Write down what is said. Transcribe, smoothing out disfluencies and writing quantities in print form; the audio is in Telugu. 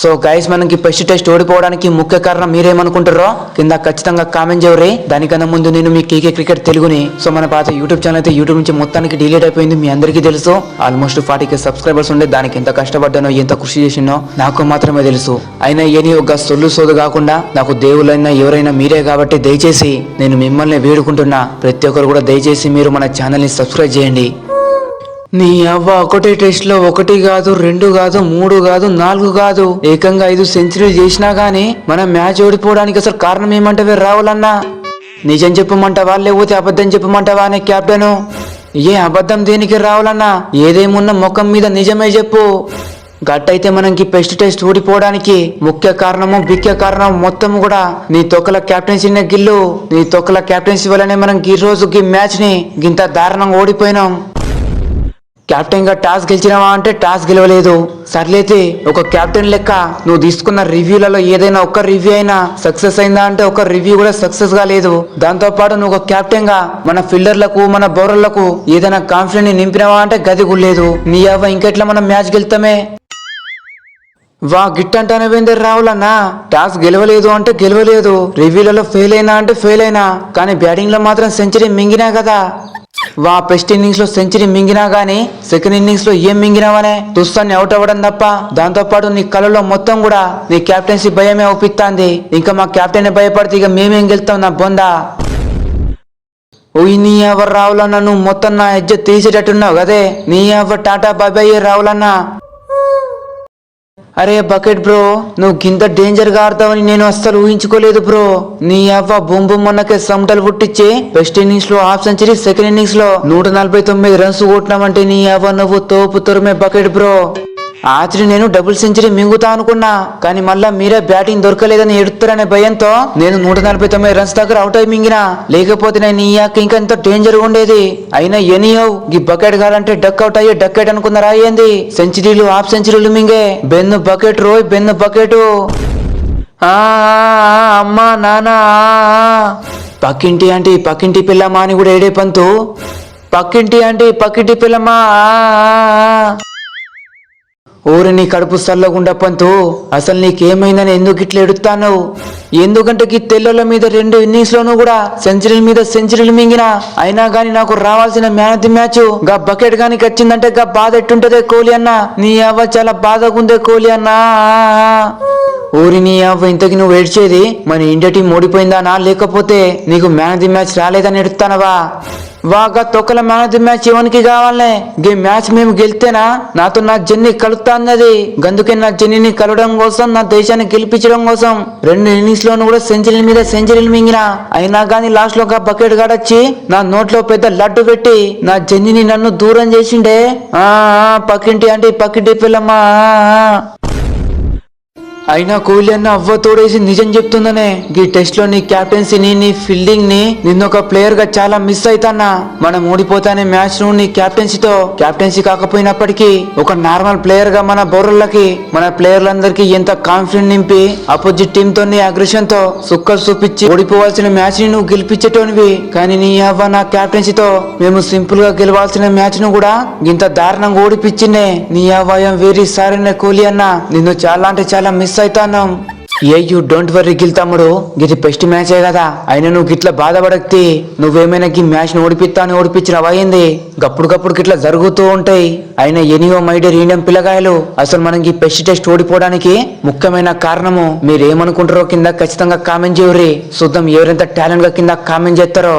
సో గైస్ మనకి ఫస్ట్ టెస్ట్ ఓడిపోవడానికి ముఖ్య కారణం మీరేమనుకుంటారో కింద ఖచ్చితంగా కామెంట్ చేయరే. దానికన్నా ముందు నేను మీ కేకే క్రికెట్ తెలుగుని సో మన పాత యూట్యూబ్ ఛానల్ అయితే యూట్యూబ్ నుంచి మొత్తానికి డిలీట్ అయిపోయింది. మీ అందరికీ తెలుసు. ఆల్మోస్ట్ 40K సబ్స్క్రైబర్స్ ఉండే దానికి ఎంత కష్టపడ్డానో ఎంత కృషి చేసినో నాకు మాత్రమే తెలుసు. అయినా ఏని ఒక సొల్లు సోదు కాకుండా నాకు దేవుళ్ళైనా ఎవరైనా మీరే కాబట్టి దయచేసి నేను మిమ్మల్ని వేడుకుంటున్నా. ప్రతి ఒక్కరు కూడా దయచేసి మీరు మన ఛానల్ ని సబ్స్క్రైబ్ చేయండి. నీ అవ్వ ఒకటే టెస్ట్ లో 1 కాదు 2 కాదు 3 కాదు 4 కాదు ఏకంగా 5 సెంచరీలు చేసినా గానీ మన మ్యాచ్ ఓడిపోవడానికి అసలు కారణం ఏమంటావే రావులన్నా? నిజం చెప్పమంటావా లేకపోతే అబద్ధం చెప్పమంటావా అనే కెప్టెను? ఏ అబద్ధం దేనికి రావులన్నా? ఏదేమున్నా ముఖం మీద నిజమే చెప్పు. గట్టయితే మనకి ఫస్ట్ టెస్ట్ ఓడిపోవడానికి ముఖ్య కారణం మొత్తం కూడా నీ తొక్కల కెప్టెన్సీ గిల్లు. నీ తొక్కల కెప్టెన్సీ వల్లనే మనం ఈ రోజు ఈ మ్యాచ్ ని గింత దారుణంగా ఓడిపోయినాం. కెప్టెన్ గా టాస్ గెలిచినావా అంటే టాస్ గెలవలేదు. సర్లేతే ఒక కెప్టెన్ లెక్క నువ్వు తీసుకున్న రివ్యూలలో ఏదైనా ఒక్క రివ్యూ అయినా సక్సెస్ అయిందా అంటే ఒక రివ్యూ కూడా సక్సెస్ గా లేదు. దాంతో పాటు నువ్వు ఒక కెప్టెన్ గా మన ఫీల్డర్లకు మన బౌలర్లకు ఏదైనా కాన్ఫిడెన్స్ ని నింపినావా అంటే గది లేదు. నీ అవ్వ ఇంకెట్లా మనం మ్యాచ్ గెలుతామే? వా గిట్టంటానే రావులన్నా. టాస్ గెలవలేదు అంటే గెలవలేదు, రివ్యూలలో ఫెయిల్ అయినా అంటే ఫెయిల్ అయినా, కానీ బ్యాటింగ్ లో మాత్రం సెంచరీ మింగినా కదా. వా ఫస్ట్ ఇన్నింగ్స్ లో సెంచరీ మింగినా గానీ సెకండ్ ఇన్నింగ్స్ లో ఏం మింగినావనే తుస్సాన్ని అవుట్ అవ్వడం తప్ప. దాంతో పాటు నీ కళలో మొత్తం కూడా నీ కెప్టెన్సీ భయమే ఒప్పిస్తాంది. ఇంకా మా కెప్టెన్ భయపడితే ఇక మేమేం గెలుతాం నా బొందా. ఓయ్ నీ ఎవరు రావులన్నా, నువ్వు మొత్తం నా ఎజ్జ తీసేటట్టున్నావు కదే. నీ ఎవరు టాటా బాబాయ్ రావులన్నా. అరే బకెట్ బ్రో, నువ్వు గింత డేంజర్ గా ఆడతావని నేను అస్సలు ఊహించుకోలేదు బ్రో. నీ అవ్వ బొంబు మొన్నకే సమటలు పుట్టించి ఫస్ట్ ఇన్నింగ్స్ లో హాఫ్ సెంచరీ, సెకండ్ ఇన్నింగ్స్ లో 149 రన్స్ కొట్టినావంటే నీ అవ్వ నువ్వు తోపు తొరమే బకెట్ బ్రో. ఆచరి నేను డబుల్ సెంచరీ మింగుతా అనుకున్నా, కానీ మళ్ళా మీరే బ్యాటింగ్ దొరకలేదని ఎడుతారనే భయంతో నేను 149 రన్స్ దగ్గర అవుట్ అయి మింగినా. లేకపోతే నేను ఈ యాక్ ఇంకా ఎంతో డేంజర్ ఉండేది. అయినా ఎనీహౌ ఈ బకెట్ కాదంటే డక్ అవుట్ అయ్యే డక్కెట్ అనుకున్నారా ఏంది? సెంచరీలు హాఫ్ సెంచరీలు మింగే బెన్ను బకెట్ రోయ్ బెన్ను బకెట్. అమ్మా నానా పక్కింటి అంటే పక్కింటి పిల్లమ్మా అని కూడా ఏడే పంతు. పక్కింటి అంటే పక్కింటి పిల్లమ్మా. ఊరి నీ కడుపు సల్లగుండా పంతు, అసలు నీకేమైందని ఎందుకు ఇట్లా ఎడుతాను? ఎందుకంటే ఈ తెల్లల మీద 2 ఇన్నింగ్స్ లోనూ కూడా సెంచరీల మీద సెంచరీలు మింగినా. అయినా గానీ నాకు రావాల్సిన మ్యాన్ ఆఫ్ ది మ్యాచ్ గా బకెట్ గానికి వచ్చిందంటే గా బాధ ఎట్టుంటదే కోహ్లీ అన్న. నీ అవ్వ చాలా బాధగుందే కోహ్లీ అన్న. ఊరి నీ అవ్వ ఇంతకి నువ్వు ఏడ్చేది మన ఇండియా టీం ఓడిపోయిందానా లేకపోతే నీకు మ్యాన్ ఆఫ్ ది మ్యాచ్ రాలేదని ఎడుతానవా? వాగా తొక్కల మ్యాన్ ఆఫ్ ది మ్యాచ్ ఎవరికి కావాలనే? గే మ్యాచ్ మేము గెలితేనా నాతో నా జెన్ని కలుపుతా అన్నది. గందుకే నా జెన్నిని కలవడం కోసం, నా దేశాన్ని గెలిపించడం కోసం 2 ఇన్నింగ్స్ లోను కూడా సెంచరీల మీద సెంచరీలు మింగినా. అయినా గానీ లాస్ట్ లో ఒక బకెట్ గాడొచ్చి నా నోట్లో పెద్ద లడ్డు పెట్టి నా జెన్నిని నన్ను దూరం చేసిండే. పక్కింటి అంటే పక్కింటి పిల్లమ్మా. అయినా కోహ్లీ అన్న అవ్వ తోడేసి నిజం చెప్తుందనే ఈ టెస్ట్ లో నీ కెప్టెన్సీని, నీ ఫీల్డింగ్ ని నిన్నొక ప్లేయర్ గా చాలా మిస్ అయితన్నా. మనం ఓడిపోతానే మ్యాచ్ ను నీ కెప్టెన్సీతో, కెప్టెన్సీ కాకపోయినప్పటికీ ఒక నార్మల్ ప్లేయర్ గా మన బౌలర్లకి, మన ప్లేయర్లందరికీ ఎంత కాన్ఫిడెంట్ నింపి అపోజిట్ టీమ్ తో నీ అగ్రెషన్ తో సుక్కలు చూపించి ఓడిపోవాల్సిన మ్యాచ్ ని నువ్వు గెలిపించేటోనివి. కానీ నీ అవ్వ నా కెప్టెన్సీతో మేము సింపుల్ గా గెలవాల్సిన మ్యాచ్ ను కూడా ఇంత దారుణంగా ఓడిపించిందే. నీ అవ్వ వెరీ సారీ కోహ్లీ అన్న, నిన్ను చాలా అంటే చాలా మిస్ అయితాను. యూ డోంట్ వర్రీ గిల్ తమ్ముడు, ఇది బెస్ట్ మ్యాచే కదా. అయినా నువ్వు గిట్లా బాధపడక్తి. నువ్వేమైనా ఈ మ్యాచ్ ని ఓడిపించినవా ఏంది? గప్పుడు గిట్లా జరుగుతూ ఉంటాయి. అయినా ఎనీవో మై డియర్ ఇండియన్ పిల్లగాయలు, అసలు మనం ఈ బెస్ట్ టెస్ట్ ఓడిపోవడానికి ముఖ్యమైన కారణము మీరేమనుకుంటారో కింద ఖచ్చితంగా కామెంట్ చేయరు. చూద్దాం ఎవరెంత టాలెంట్ గా కింద కామెంట్ చేస్తారో.